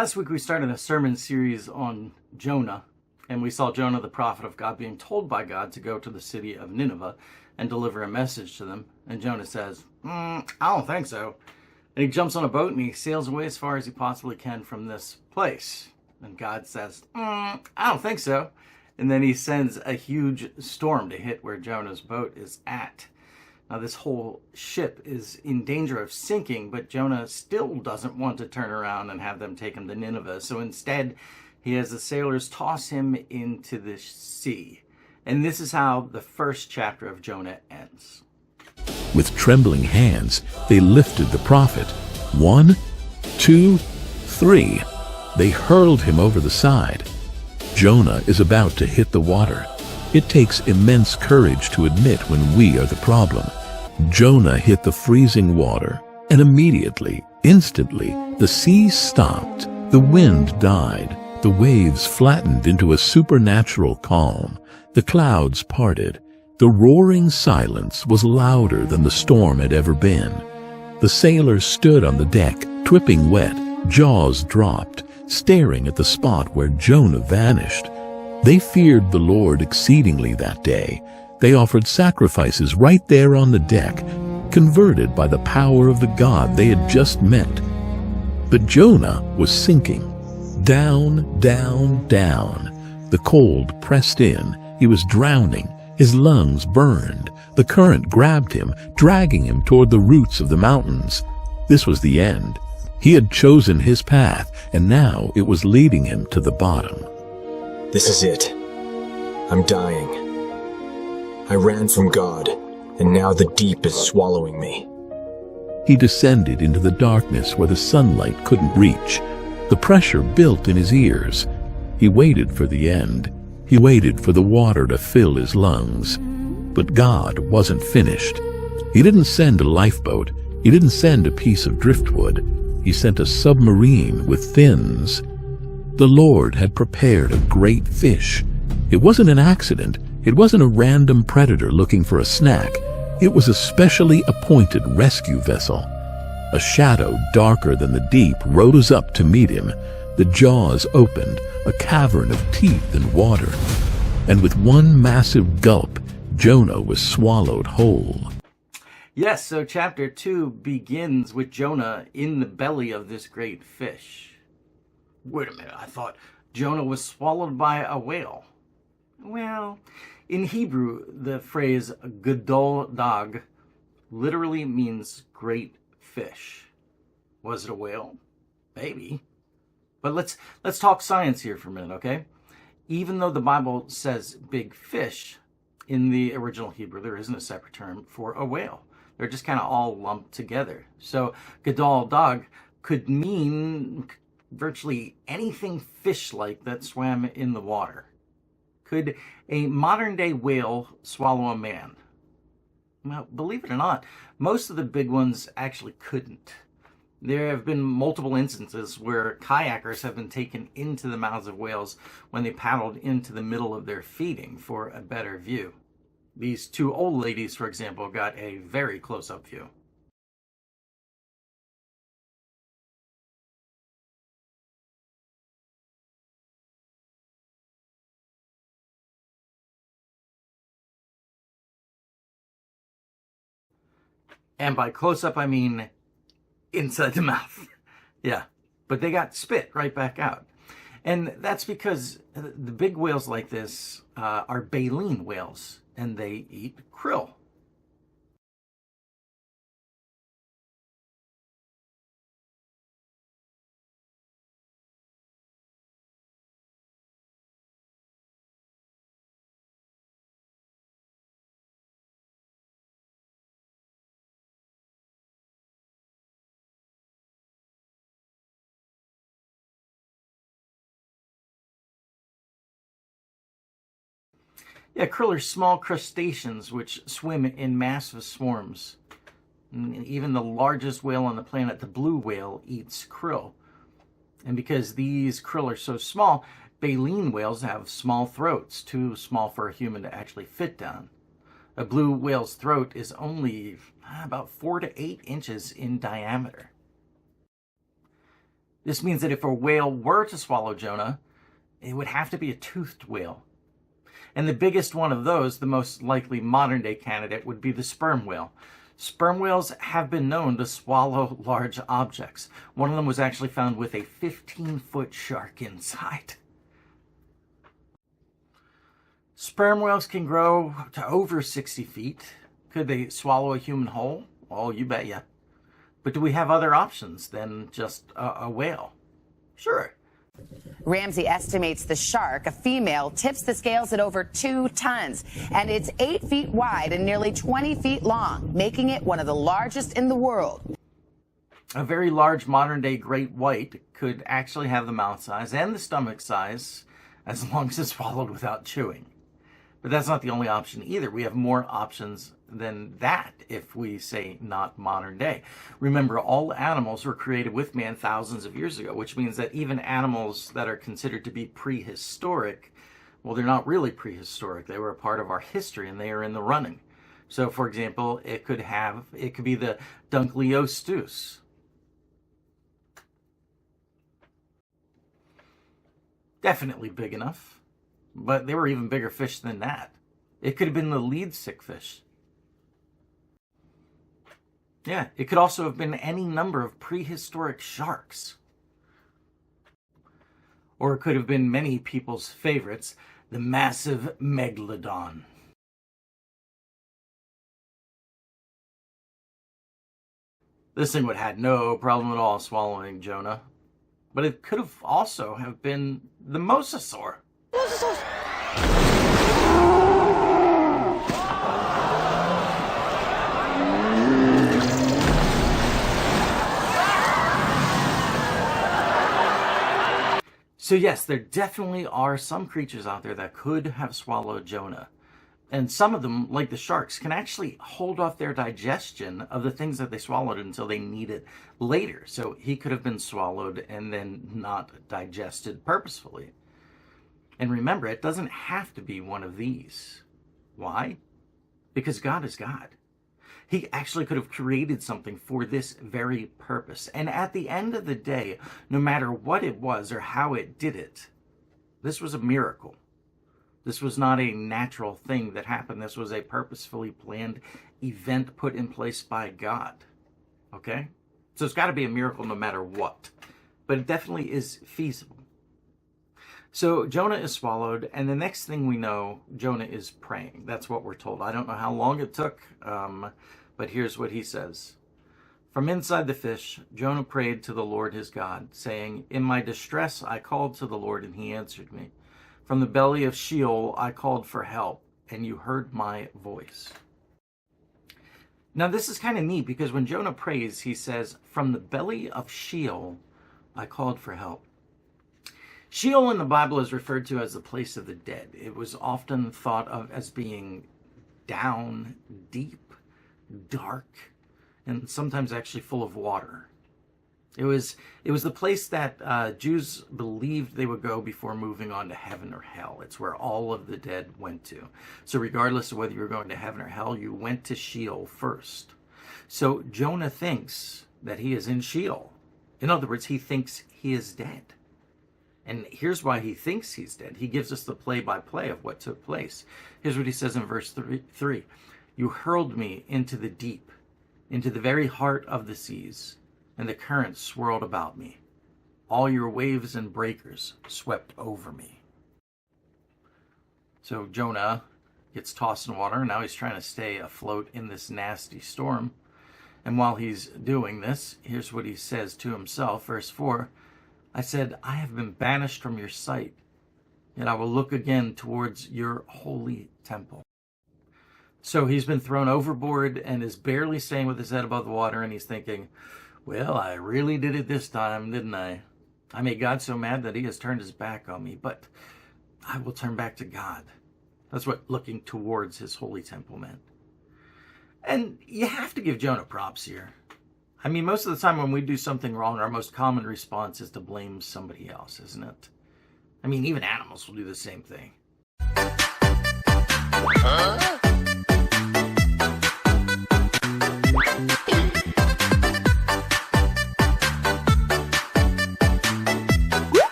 Last week we started a sermon series on Jonah, and we saw Jonah, the prophet of God, being told by God to go to the city of Nineveh and deliver a message to them. And Jonah says, I don't think so. And he jumps on a boat and he sails away as far as he possibly can from this place. And God says, I don't think so. And then he sends a huge storm to hit where Jonah's boat is at. Now, this whole ship is in danger of sinking, but Jonah still doesn't want to turn around and have them take him to Nineveh. So instead, he has the sailors toss him into the sea. And this is how the first chapter of Jonah ends. With trembling hands, they lifted the prophet. 1, 2, 3. They hurled him over the side. Jonah is about to hit the water. It takes immense courage to admit when we are the problem. Jonah hit the freezing water, and immediately, instantly, the sea stopped, the wind died, the waves flattened into a supernatural calm, the clouds parted. The roaring silence was louder than the storm had ever been. The sailors stood on the deck, dripping wet, jaws dropped, staring at the spot where Jonah vanished. They feared the Lord exceedingly that day. They offered sacrifices right there on the deck, converted by the power of the God they had just met. But Jonah was sinking. Down, down, down. The cold pressed in. He was drowning. His lungs burned. The current grabbed him, dragging him toward the roots of the mountains. This was the end. He had chosen his path, and now it was leading him to the bottom. This is it. I'm dying. I ran from God, and now the deep is swallowing me. He descended into the darkness where the sunlight couldn't reach. The pressure built in his ears. He waited for the end. He waited for the water to fill his lungs. But God wasn't finished. He didn't send a lifeboat. He didn't send a piece of driftwood. He sent a submarine with fins. The Lord had prepared a great fish. It wasn't an accident. It wasn't a random predator looking for a snack. It was a specially appointed rescue vessel. A shadow darker than the deep rose up to meet him. The jaws opened, a cavern of teeth and water. And with one massive gulp, Jonah was swallowed whole. Yes, so chapter 2 begins with Jonah in the belly of this great fish. Wait a minute, I thought Jonah was swallowed by a whale. Well, in Hebrew, the phrase gadol dag literally means great fish. Was it a whale? Maybe. But let's talk science here for a minute, okay? Even though the Bible says big fish, in the original Hebrew, there isn't a separate term for a whale. They're just kind of all lumped together. So gadol dag could mean virtually anything fish-like that swam in the water. Could a modern-day whale swallow a man? Well, believe it or not, most of the big ones actually couldn't. There have been multiple instances where kayakers have been taken into the mouths of whales when they paddled into the middle of their feeding for a better view. These two old ladies, for example, got a very close-up view. And by close-up, I mean inside the mouth. Yeah, but they got spit right back out. And that's because the big whales like this are baleen whales, and they eat krill. Yeah, krill are small crustaceans which swim in massive swarms. And even the largest whale on the planet, the blue whale, eats krill. And because these krill are so small, baleen whales have small throats, too small for a human to actually fit down. A blue whale's throat is only about 4 to 8 inches in diameter. This means that if a whale were to swallow Jonah, it would have to be a toothed whale. And the biggest one of those, the most likely modern-day candidate, would be the sperm whale. Sperm whales have been known to swallow large objects. One of them was actually found with a 15-foot shark inside. Sperm whales can grow to over 60 feet. Could they swallow a human whole? Oh, you bet ya. But do we have other options than just a whale? Sure. Ramsey estimates the shark, a female, tips the scales at over 2 tons, and it's 8 feet wide and nearly 20 feet long, making it one of the largest in the world. A very large modern-day great white could actually have the mouth size and the stomach size as long as it's swallowed without chewing. But that's not the only option either. We have more options than that if we say not modern day. Remember, all animals were created with man thousands of years ago, which means that even animals that are considered to be prehistoric, well, they're not really prehistoric. They were a part of our history and they are in the running. So, for example, it could be the Dunkleosteus. Definitely big enough. But they were even bigger fish than that. It could have been the lead sick fish. Yeah, it could also have been any number of prehistoric sharks. Or it could have been many people's favorites, the massive megalodon. This thing would have had no problem at all swallowing Jonah. But it could have also have been the mosasaur. So yes, there definitely are some creatures out there that could have swallowed Jonah. And some of them, like the sharks, can actually hold off their digestion of the things that they swallowed until they need it later. So he could have been swallowed and then not digested purposefully. And remember, it doesn't have to be one of these. Why? Because God is God. He actually could have created something for this very purpose. And at the end of the day, no matter what it was or how it did it, this was a miracle. This was not a natural thing that happened. This was a purposefully planned event put in place by God. Okay? So it's got to be a miracle no matter what. But it definitely is feasible. So Jonah is swallowed, and the next thing we know, Jonah is praying. That's what we're told. I don't know how long it took, but here's what he says. From inside the fish, Jonah prayed to the Lord his God, saying, "In my distress I called to the Lord, and he answered me. From the belly of Sheol I called for help, and you heard my voice." Now this is kind of neat, because when Jonah prays, he says, "From the belly of Sheol I called for help." Sheol in the Bible is referred to as the place of the dead. It was often thought of as being down, deep, dark, and sometimes actually full of water. It was the place that Jews believed they would go before moving on to heaven or hell. It's where all of the dead went to. So regardless of whether you were going to heaven or hell, you went to Sheol first. So Jonah thinks that he is in Sheol. In other words, he thinks he is dead. And here's why he thinks he's dead. He gives us the play-by-play of what took place. Here's what he says in verse 3. You hurled me into the deep, into the very heart of the seas, and the currents swirled about me. All your waves and breakers swept over me. So Jonah gets tossed in water, and now he's trying to stay afloat in this nasty storm. And while he's doing this, here's what he says to himself, verse 4. I said, I have been banished from your sight, yet I will look again towards your holy temple. So he's been thrown overboard and is barely staying with his head above the water, and he's thinking, well, I really did it this time, didn't I? I made God so mad that he has turned his back on me, but I will turn back to God. That's what looking towards his holy temple meant. And you have to give Jonah props here. I mean, most of the time when we do something wrong, our most common response is to blame somebody else, isn't it? I mean, even animals will do the same thing.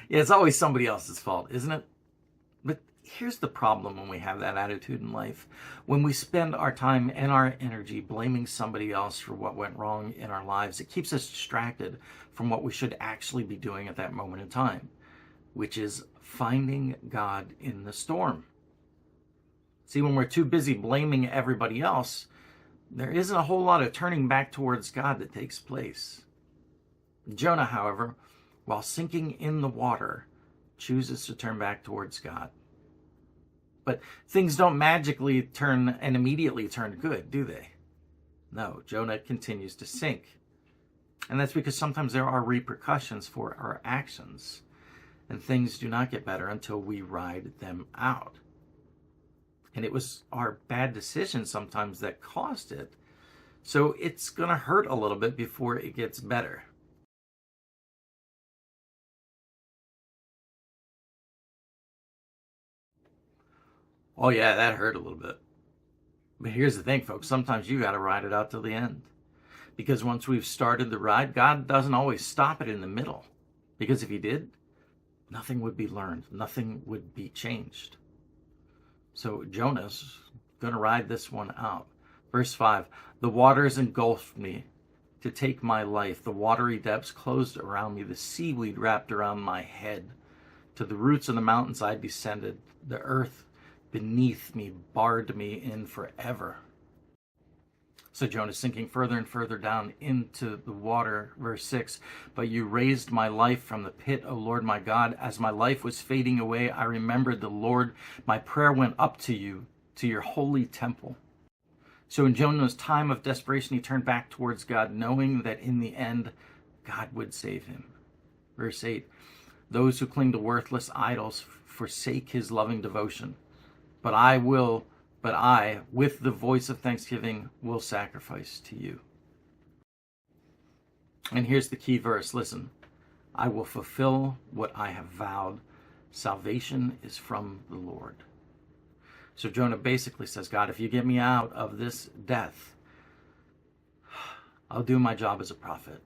Yeah, it's always somebody else's fault, isn't it? But here's the problem when we have that attitude in life. When we spend our time and our energy blaming somebody else for what went wrong in our lives, it keeps us distracted from what we should actually be doing at that moment in time, which is finding God in the storm. See, when we're too busy blaming everybody else, there isn't a whole lot of turning back towards God that takes place. Jonah, however, while sinking in the water, chooses to turn back towards God. But things don't magically turn and immediately turn good, do they? No, Jonah continues to sink. And that's because sometimes there are repercussions for our actions, and things do not get better until we ride them out. And it was our bad decisions sometimes that caused it. So it's going to hurt a little bit before it gets better. Oh yeah, that hurt a little bit. But here's the thing, folks. Sometimes you got to ride it out till the end. Because once we've started the ride, God doesn't always stop it in the middle. Because if he did, nothing would be learned. Nothing would be changed. So Jonah's going to ride this one out. Verse 5, the waters engulfed me to take my life. The watery depths closed around me. The seaweed wrapped around my head. To the roots of the mountains I descended. The earth beneath me barred me in forever. So Jonah's sinking further and further down into the water. Verse 6, but you raised my life from the pit, O Lord my God. As my life was fading away, I remembered the Lord. My prayer went up to you, to your holy temple. So in Jonah's time of desperation, he turned back towards God, knowing that in the end, God would save him. Verse 8, those who cling to worthless idols forsake his loving devotion. But I, with the voice of thanksgiving, will sacrifice to you. And here's the key verse. Listen, I will fulfill what I have vowed. Salvation is from the Lord. So Jonah basically says, God, if you get me out of this death, I'll do my job as a prophet.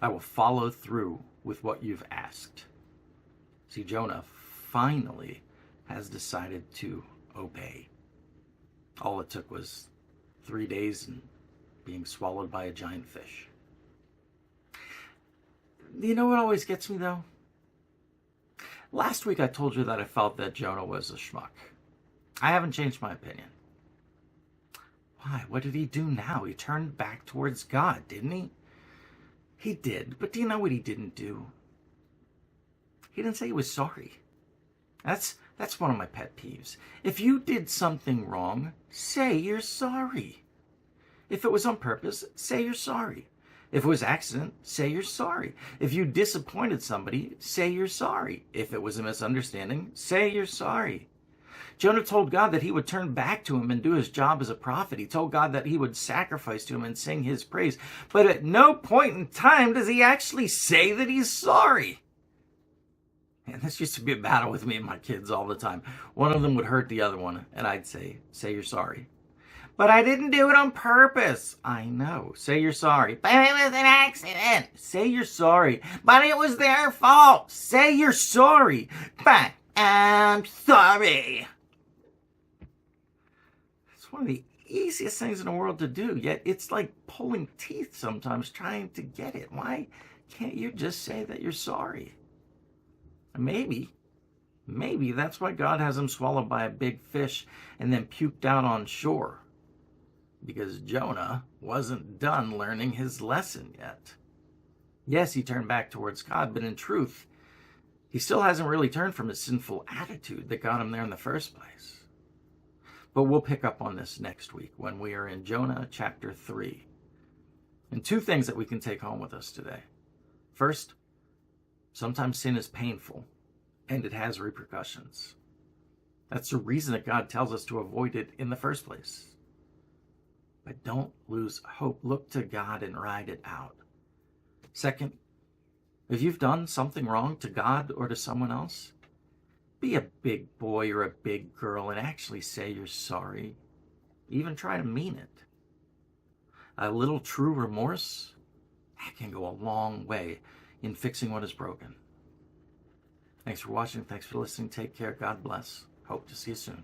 I will follow through with what you've asked. See, Jonah finally has decided to obey. All it took was 3 days and being swallowed by a giant fish. You know what always gets me, though? Last week I told you that I felt that Jonah was a schmuck. I haven't changed my opinion. Why? What did he do now? He turned back towards God, didn't he? He did, but do you know what he didn't do? He didn't say he was sorry. That's one of my pet peeves. If you did something wrong, say you're sorry. If it was on purpose, say you're sorry. If it was accident, say you're sorry. If you disappointed somebody, say you're sorry. If it was a misunderstanding, say you're sorry. Jonah told God that he would turn back to him and do his job as a prophet. He told God that he would sacrifice to him and sing his praise. But at no point in time does he actually say that he's sorry. And this used to be a battle with me and my kids all the time. One of them would hurt the other one, and I'd say you're sorry. But I didn't do it on purpose. I know. Say you're sorry. But it was an accident. Say you're sorry. But it was their fault. Say you're sorry. But I'm sorry. It's one of the easiest things in the world to do, yet it's like pulling teeth sometimes trying to get it. Why can't you just say that you're sorry? Maybe that's why God has him swallowed by a big fish and then puked out on shore. Because Jonah wasn't done learning his lesson yet. Yes, he turned back towards God, but in truth, he still hasn't really turned from his sinful attitude that got him there in the first place. But we'll pick up on this next week when we are in Jonah chapter 3. And 2 things that we can take home with us today. First, sometimes sin is painful, and it has repercussions. That's the reason that God tells us to avoid it in the first place. But don't lose hope. Look to God and ride it out. Second, if you've done something wrong to God or to someone else, be a big boy or a big girl and actually say you're sorry. Even try to mean it. A little true remorse, that can go a long way in fixing what is broken. Thanks for watching. Thanks for listening. Take care. God bless. Hope to see you soon.